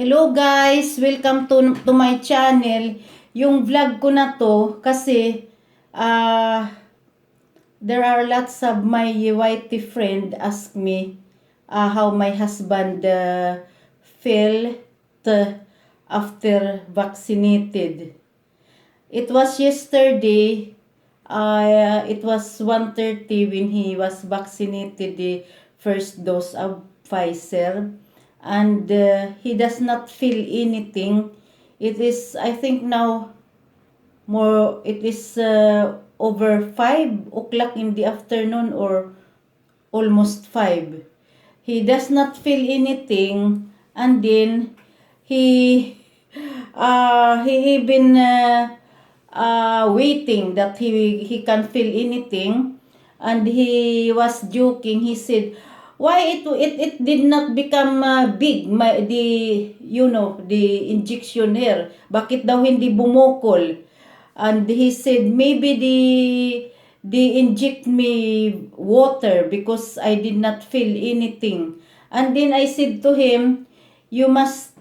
Hello guys! Welcome to my channel. Yung vlog ko na to kasi there are lots of my whitey friend ask me how my husband felt after vaccinated. It was yesterday. It was 1:30 when he was vaccinated the first dose of Pfizer, and he does not feel anything. It is, I think now, it is over 5 o'clock in the afternoon or almost 5. He does not feel anything, and then he he even waiting that he can feel anything, and he was joking. He said, why it did not become big, the injection here, bakit daw hindi bumukol? And he said maybe they inject me water because I did not feel anything. And then I said to him, you must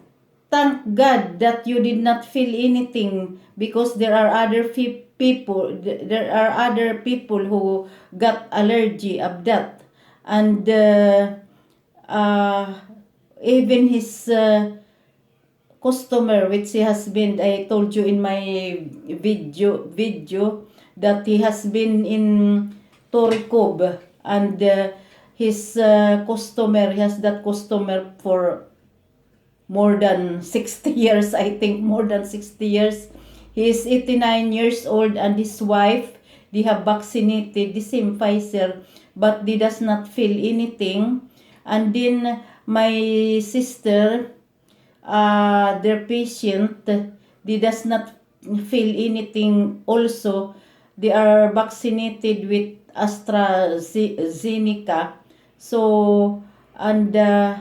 thank God that you did not feel anything, because there are other people who got allergy of that. And even his customer, which he has been, I told you in my video that he has been in Torikob, and his customer, he has that customer for more than 60 years, I think more than 60 years. He is 89 years old, and his wife, they have vaccinated the same Pfizer, but they does not feel anything. And then my sister, their patient, they does not feel anything also. They are vaccinated with AstraZeneca. So, and I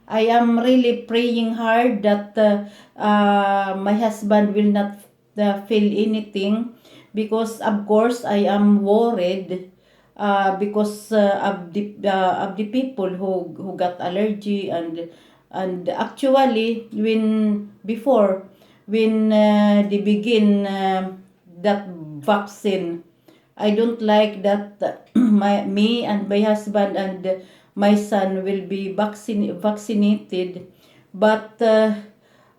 am really praying hard that my husband will not feel anything, because of course I am worried because of the people who got allergy. And actually when they begin that vaccine, I don't like that me and my husband and my son will be vaccinated. But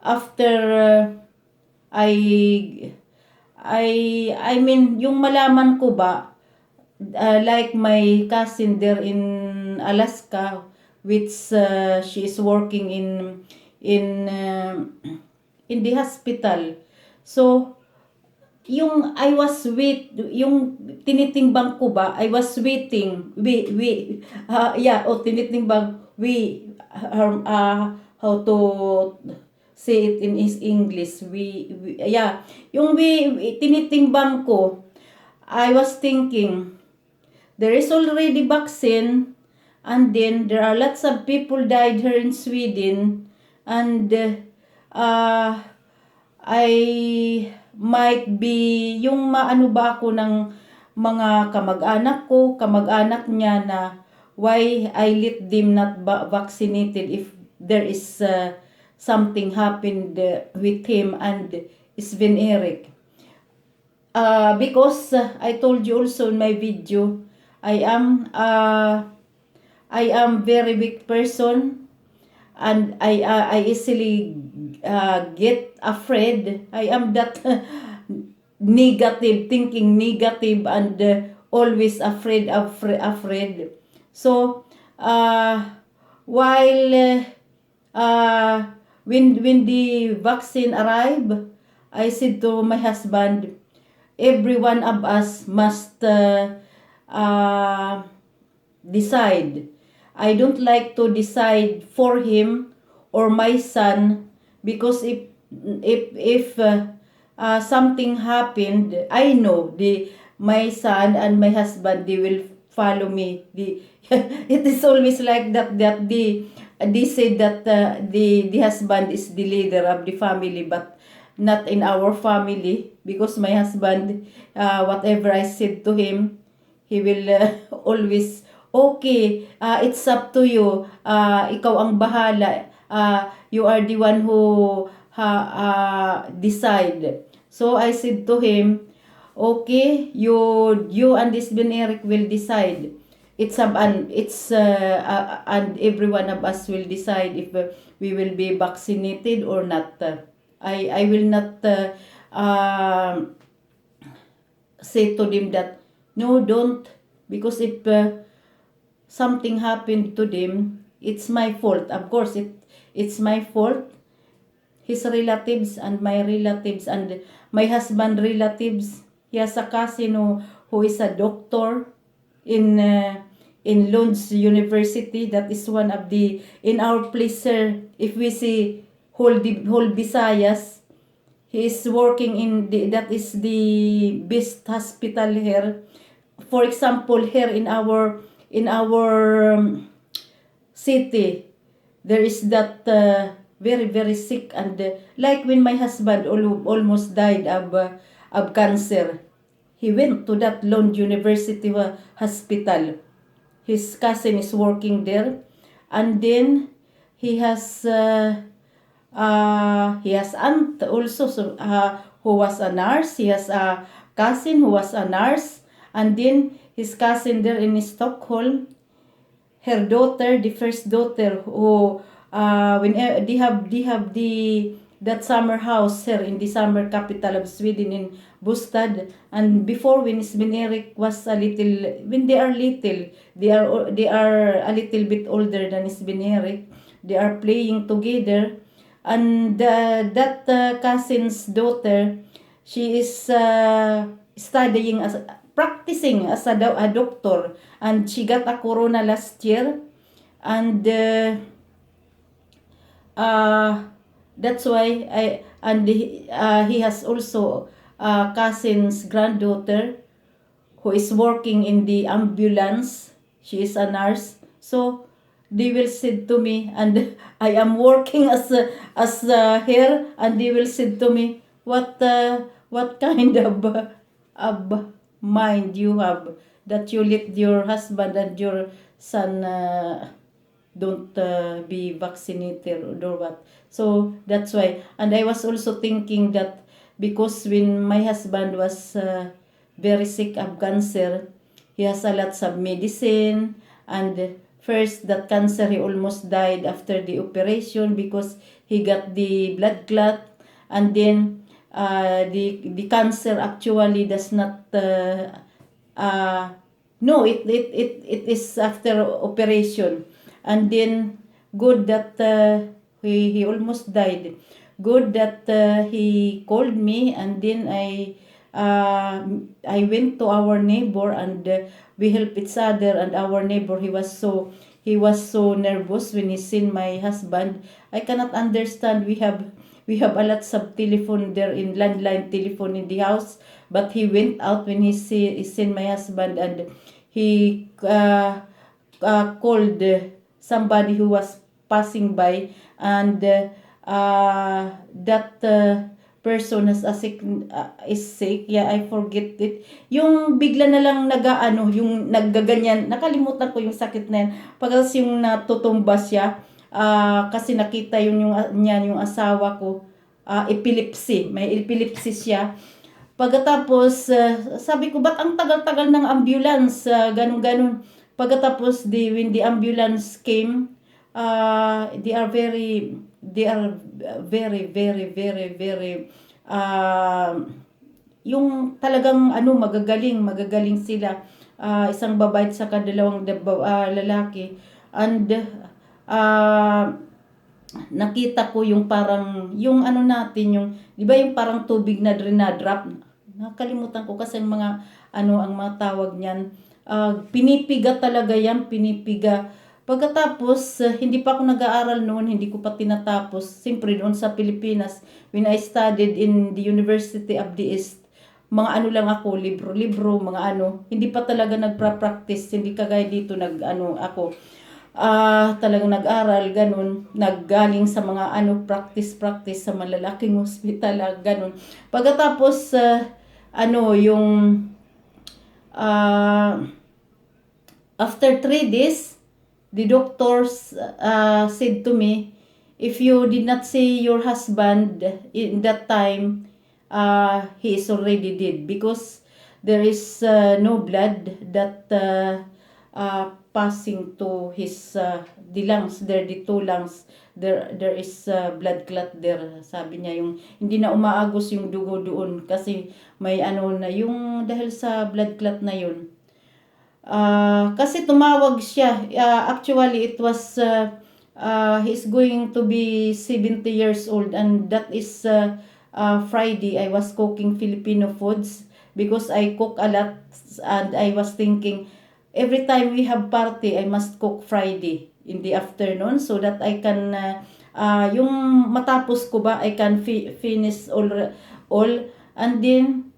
after I mean, yung malaman ko ba, like my cousin there in Alaska, which she is working in the hospital. So yung tinitimbang ko ba, I was waiting, tinitimbang, how to say it in English, tinitimbang ko, I was thinking, there is already vaccine, and then there are lots of people died here in Sweden, and I might be, yung maano ba ako ng mga kamag-anak niya, na why I let them not vaccinated if there is something happened with him and Sven Erik. Because I told you also in my video, I am very weak person, and I easily get afraid. I am that thinking negative, and always afraid. So while when the vaccine arrived, I said to my husband, every one of us must decide. I don't like to decide for him or my son, because if something happened, I know my son and my husband, they will follow me. It is always like that they say that the husband is the leader of the family, but not in our family, because my husband, whatever I said to him, he will always, okay, it's up to you, ikaw ang bahala. you are the one who decide. So I said to him, okay, you and this Ben Eric will decide. And every one of us will decide if we will be vaccinated or not. I will not say to them that no, don't, because if something happened to them, it's my fault. Of course, it's my fault. His relatives and my relatives and my husband relatives. He has a cousin who is a doctor in Lund's University. That is one of the in our place, sir. If we see whole Visayas, he is working in that is the best hospital here. For example, here in our city, there is that very very sick and like when my husband almost died of cancer, he went to that Lund University hospital. His cousin is working there, and then he has aunt also, so, who was a nurse. He has a cousin who was a nurse, and then his cousin there in Stockholm, her daughter, the first daughter, who when they have that summer house here in the summer capital of Sweden in Bostad. And before, when Sven Erik was a little, when they are little, they are a little bit older than Sven Erik. They are playing together, and that cousin's daughter, she is studying as practicing as a doctor, and she got a corona last year, and that's why he has also a cousin's granddaughter who is working in the ambulance. She is a nurse. So they will say to me, and I am working as here, and they will say to me, what kind of mind you have that you let your husband and your son don't be vaccinated or what. So that's why. And I was also thinking that because when my husband was very sick of cancer, he has a lots of medicine, and first that cancer, he almost died after the operation because he got the blood clot, and then the cancer actually does not no, it is after operation. And then good that he almost died. Good that he called me, and then I went to our neighbor, and we help each other. And our neighbor, he was so nervous when he seen my husband. I cannot understand. We have a lot of telephone there, in landline telephone in the house, but he went out when he seen my husband, and he called somebody who was passing by, and that person is sick. Yeah, I forget it. Yung bigla na lang yung naggaganyan, nakalimutan ko yung sakit na yan. Pagkas yung natutumba siya, kasi nakita yung asawa ko, epilepsy, may epilepsy siya. Pagkatapos, sabi ko, ba't ang tagal-tagal ng ambulance, ganun-ganun. Pagkatapos, when the ambulance came, they are very, very, very, very, yung talagang magagaling sila. Isang babae sa dalawang lalaki. And nakita ko yung parang, yung natin, yung, di ba yung parang tubig na drop? Nakalimutan ko kasi ang mga tawag niyan. Pinipiga talaga yan, pinipiga. Pagkatapos, hindi pa ako nag-aaral noon, hindi ko pa tinatapos. Siyempre doon sa Pilipinas, when I studied in the University of the East, mga lang ako, libro, mga hindi pa talaga nagpa-practice, hindi kagaya dito ako. Talagang nag-aral, ganun, naggaling sa mga practice sa malalaking hospital, ganun. Pagkatapos, yung after 3 days, the doctors said to me, if you did not see your husband in that time, he is already dead because there is no blood that passing to his the lungs there, the two lungs, there is blood clot there. Sabi niya yung hindi na umaagos yung dugo doon kasi may ano na yung dahil sa blood clot na yun. Kasi tumawag siya. Actually, it was he's going to be 70 years old, and that is Friday. I was cooking Filipino foods because I cook a lot, and I was thinking every time we have party, I must cook Friday in the afternoon so that I can yung matapos ko ba, I can finish all, and then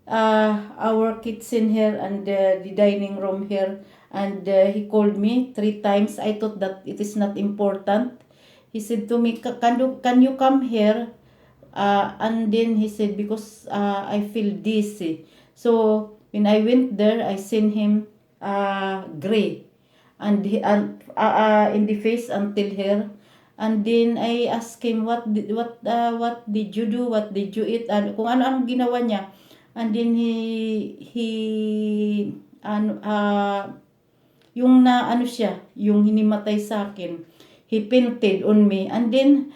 our kitchen here and the dining room here, and he called me 3 times. I thought that it is not important. He said to me, can you come here? And then he said, because I feel dizzy. So when I went there, I seen him gray and in the face until here. And then I asked him, what did you do? What did you eat? Kung ano-anong ginawa niya. And then yung na ano siya, yung hinimatay sa akin, he painted on me. And then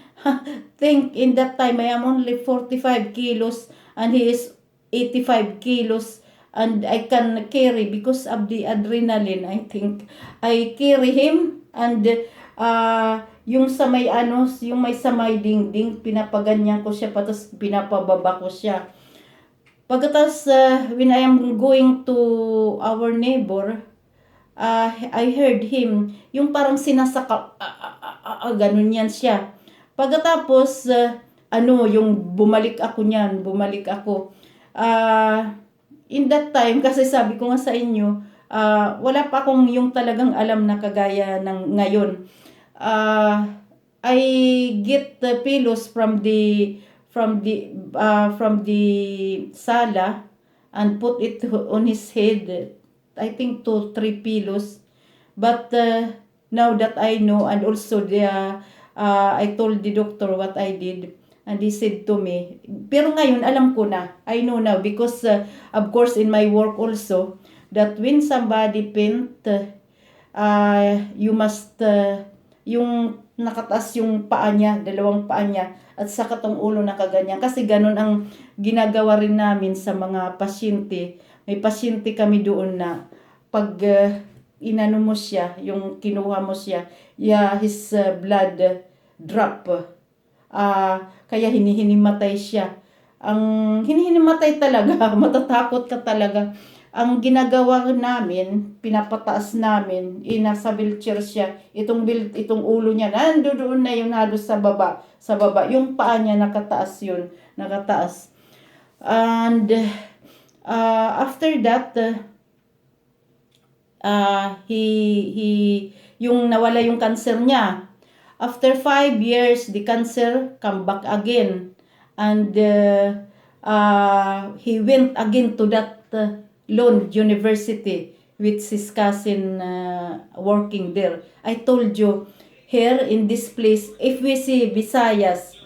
think in that time I am only 45 kilos and he is 85 kilos, and I can carry because of the adrenaline. I think I carry him, and yung sa may yung may sa may dingding, pinapaganyan ko siya patas pinapababa ko siya. Pagkatapos, when I am going to our neighbor, I heard him, yung parang sinasaka, ganun yan siya. Pagkatapos, yung bumalik ako. In that time, kasi sabi ko nga sa inyo, wala pa akong yung talagang alam na kagaya ng ngayon. I get the pillows from the sala and put it on his head. I think 2-3 pillows. But now that I know, and also I told the doctor what I did, and he said to me, pero ngayon alam ko na, I know now, because of course in my work also, that when somebody paint, you must yung nakataas yung paa niya, dalawang paa niya, at saka tong ulo na kaganyan. Kasi ganun ang ginagawa rin namin sa mga pasyente. May pasyente kami doon na pag inano mo siya, yung kinuha mo siya, his blood drop. Kaya hinihinimatay siya. Ang hinihinimatay talaga, matatakot ka talaga. Ang ginagawa namin, pinapataas namin, nasa wheelchair siya, itong ulo niya, nandoon na yun halos sa baba, yung paa niya nakataas. And after that, yung nawala yung cancer niya. After 5 years, the cancer come back again, and he went again to that Lund University with his cousin working there. I told you, here in this place, if we see Visayas,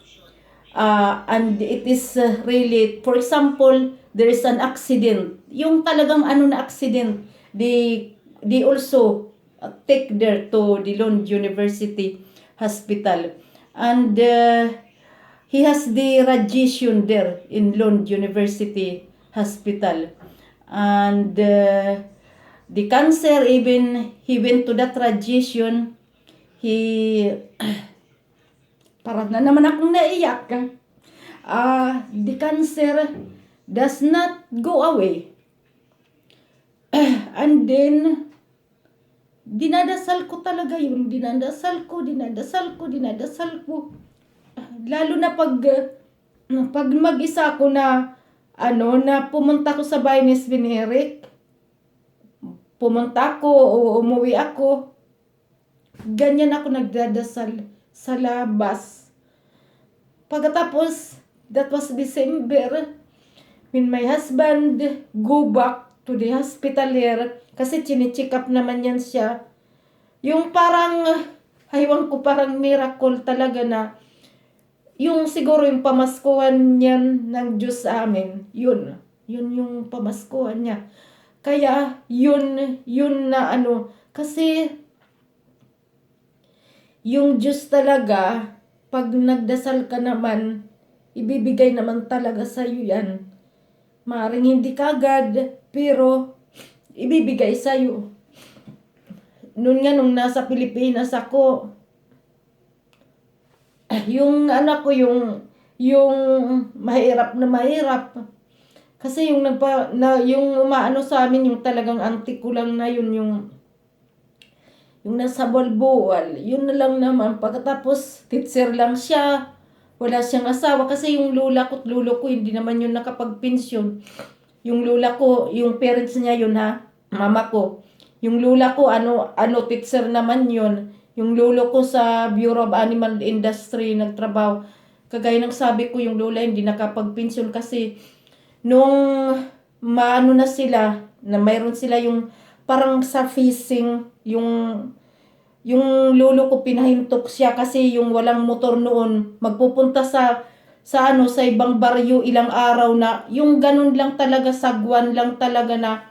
and it is really, for example, there is an accident, yung talagang na accident, they also take there to the Lund University Hospital, and he has the radiation there in Lund University Hospital. And the cancer, even he went to that radiation, parang na naman akong naiyak. The cancer does not go away. And then, dinadasal ko talaga yun. Dinadasal ko. Lalo na pag mag-isa ko na, na pumunta ko sa bahay ni Sven Eric, pumunta ko o umuwi ako, ganyan ako nagdadasal sa labas. Pagkatapos, that was December, when my husband go back to the hospital here, kasi chine-check up naman yan siya, yung parang Haywan ko parang miracle talaga na yung siguro yung pamaskuhan niyan ng Diyos sa amin, yun yung pamaskuhan niya. Kaya yun na ano, kasi yung Diyos talaga, pag nagdasal ka naman, ibibigay naman talaga sa'yo yan. Maaaring hindi kagad, pero ibibigay sa'yo. Noon nga nung nasa Pilipinas ako, yung anak ko yung mahirap na mahirap. Kasi yung umaano sa amin, yung talagang auntie ko lang na yung nasa Balboal, yun na lang naman. Pagkatapos, teacher lang siya. Wala siyang asawa kasi yung lola ko at lulo ko, hindi naman yun nakapagpensyon. Yung lola ko, yung parents niya yun ha, mama ko. Yung lola ko, teacher naman yun. Yung lolo ko sa Bureau of Animal Industry nagtrabaho. Kagaya ng sabi ko, yung lola hindi nakapagpensyon kasi nung maano na sila, na mayroon sila yung parang sa fishing, yung lolo ko pinahintok siya kasi yung walang motor noon, magpupunta sa ibang baryo ilang araw na, yung ganun lang talaga, sagwan lang talaga na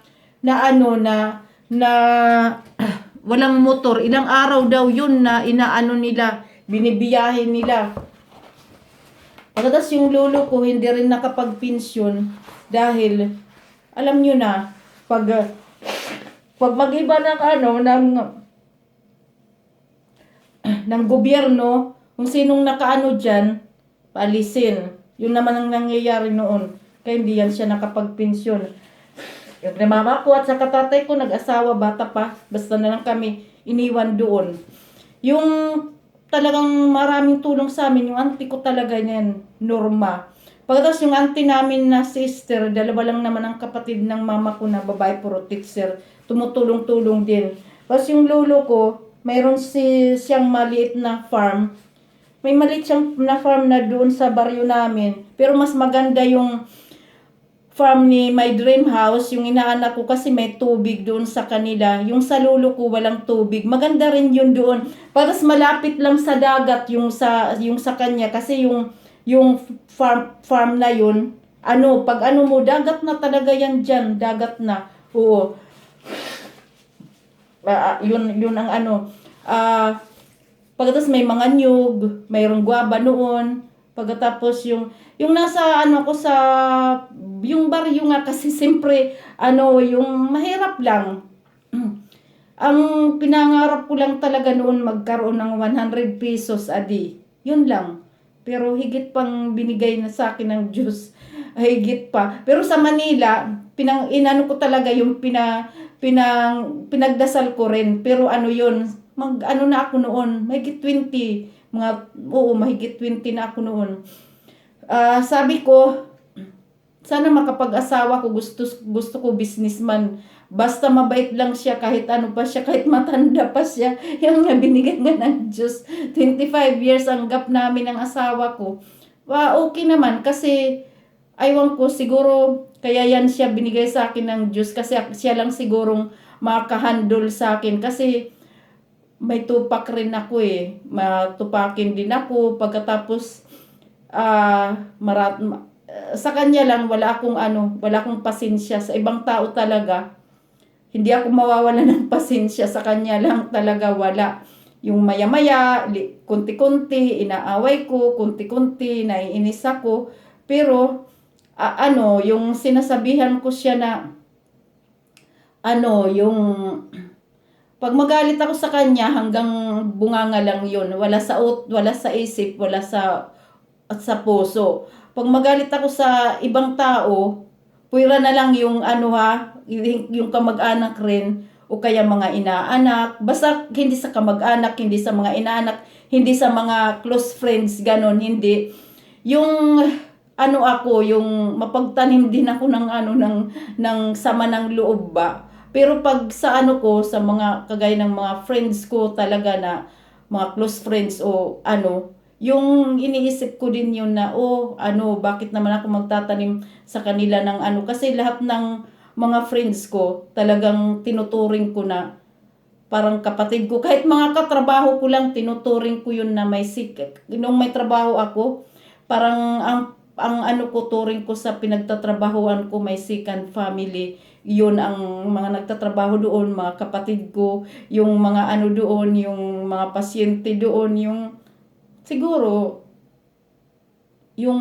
walang motor, ilang araw daw yun na inaano nila, binibiyahe nila. Pagkatas yung lolo ko hindi rin nakapagpensyon dahil alam nyo na pag mag-iba ng gobyerno, kung sinong nakaano dyan, paalisin. Yun naman ang nangyayari noon. Kaya hindi yan siya nakapagpensyon. Yung mama ko at sa katatay ko, nag-asawa, bata pa. Basta na lang kami iniwan doon. Yung talagang maraming tulong sa amin, yung auntie ko talaga yan, Norma. Pagkatapos yung auntie namin na sister, dalawa lang naman ang kapatid ng mama ko na babae, puro teacher. Tumutulong-tulong din. Tapos yung lolo ko, mayroon siyang maliit na farm. May maliit siyang na farm na doon sa baryo namin. Pero mas maganda yung farm ni My Dream House, yung inaanak ko kasi may tubig doon sa kanila. Yung sa lolo ko walang tubig. Maganda rin yun doon. Para malapit lang sa dagat yung sa kanya kasi yung farm na yun, pag mo, dagat na talaga yan dyan, dagat na. Oo. Yun ang pagkatapos may mga nyug, mayroong guaba noon. Pagkatapos yung nasa ko sa yung baryo nga kasi siyempre yung mahirap lang. Ang pinangarap ko lang talaga noon magkaroon ng 100 pesos a day. Yun lang. Pero higit pang binigay na sa akin ng Diyos. Higit pa. Pero sa Manila, inano ko talaga yung pinagdasal ko rin. Pero yun, na ako noon, mahigit 20. Mahigit 20 na ako noon. Sabi ko, sana makapag-asawa ko, gusto ko businessman. Basta mabait lang siya, kahit ano pa siya, kahit matanda pa siya. Yung nga binigay nga ng Diyos. 25 years ang gap namin ng asawa ko. Okay naman kasi aywan ko siguro kaya yan siya binigay sa akin ng Diyos kasi siya lang sigurong makahandle sa akin kasi may tupak rin ako matupakin din ako pagkatapos sa kanya lang wala akong pasensya. Sa ibang tao talaga hindi ako mawawala ng pasensya, sa kanya lang talaga wala. Yung maya-maya, kunti-kunti, inaaway ko, kunti-kunti, naiinis ako. Pero, yung sinasabihan ko siya na, yung, pag magalit ako sa kanya, hanggang bunganga lang yun. Wala sa isip, wala sa puso. Pag magalit ako sa ibang tao, puwira na lang yung yung kamag-anak rin o kaya mga inaanak. Basta hindi sa kamag-anak, hindi sa mga inaanak, hindi sa mga close friends, ganon, hindi. Yung yung mapagtanim din ako ng sama ng loob ba. Pero pag sa sa mga kagaya ng mga friends ko talaga na mga close friends o yung iniisip ko din yun na, bakit naman ako magtatanim sa kanila ng kasi lahat ng mga friends ko talagang tinuturing ko na parang kapatid ko. Kahit mga katrabaho ko lang, tinuturing ko yun na may sick. Nung may trabaho ako, parang ang ano ko, turing ko sa pinagtatrabahuan ko, may second family. Yun ang mga nagtatrabaho doon, mga kapatid ko, yung mga ano doon, yung mga pasyente doon, yung siguro, yung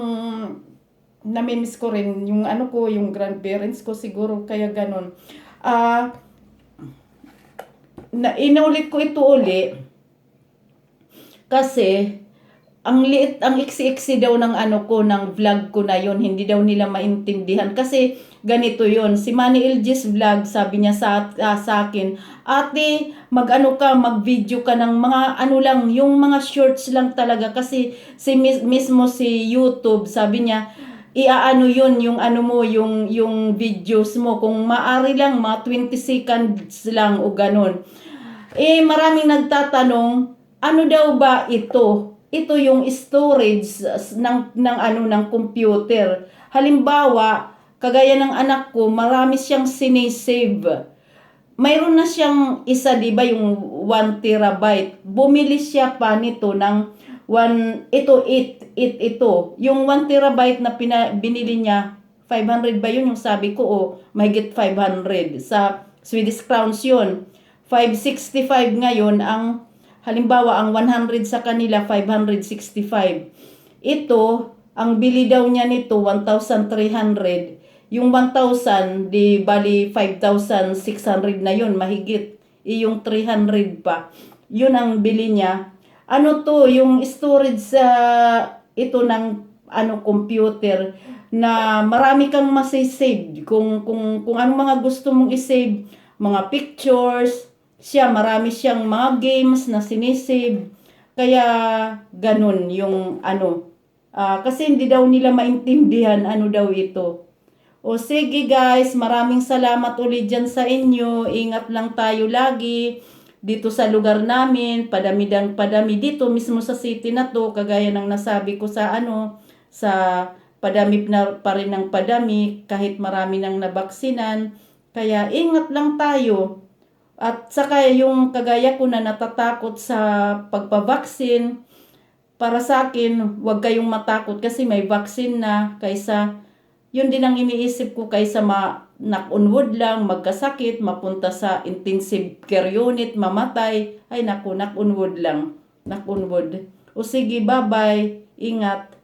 namimiss ko rin, yung ano ko, yung grandparents ko siguro, kaya ganun. Inulit ko ito uli, kasi, ang liit, ang iksi-iksi daw ng ano ko, ng vlog ko na yon, hindi daw nila maintindihan. Kasi, ganito yon, si Manny LG's vlog, sabi niya sa akin, ate, mag-ano ka, mag-video ka ng mga ano lang, yung mga shorts lang talaga. Kasi, mismo si YouTube, sabi niya, iaano yun, yung ano mo, yung videos mo, kung maari lang, mga 20 seconds lang o ganun. Maraming nagtatanong, ano daw ba ito? Ito yung storage ng ano ng computer. Halimbawa, kagaya ng anak ko, marami siyang sinisave. Mayroon na siyang isa, 'di ba, yung 1 terabyte. Bumili siya pa nito ng 8 ito. Yung 1 terabyte na binili niya, 500 ba yun yung sabi ko, o mahigit 500 sa Swedish crowns yun. 565 ngayon ang halimbawa, ang 100 sa kanila, 565. Ito, ang bili daw niya nito, 1,300. Yung 1,000, di bali 5,600 na yun, mahigit. Yung 300 pa. Yun ang bili niya. Ano to, yung storage sa ito ng ano computer na marami kang masisave. Kung anong mga gusto mong isave, mga pictures, siya, marami siyang mga games na sinisave. Kaya, ganun yung ano. Kasi hindi daw nila maintindihan ano daw ito. O sige guys, maraming salamat ulit dyan sa inyo. Ingat lang tayo lagi. Dito sa lugar namin, padami dito mismo sa city na to, kagaya ng nasabi ko sa ano, sa padami na pa rin ng padami, kahit marami nang nabaksinan. Kaya ingat lang tayo. At saka yung kagaya ko na natatakot sa pagpavaksin, para sa akin, huwag kayong matakot kasi may vaccine na, kaysa, yun din ang iniisip ko, kaysa knock on wood lang, magkasakit, mapunta sa intensive care unit, mamatay. Ay naku, knock on wood lang. Knock on wood. O sige, bye-bye. Ingat.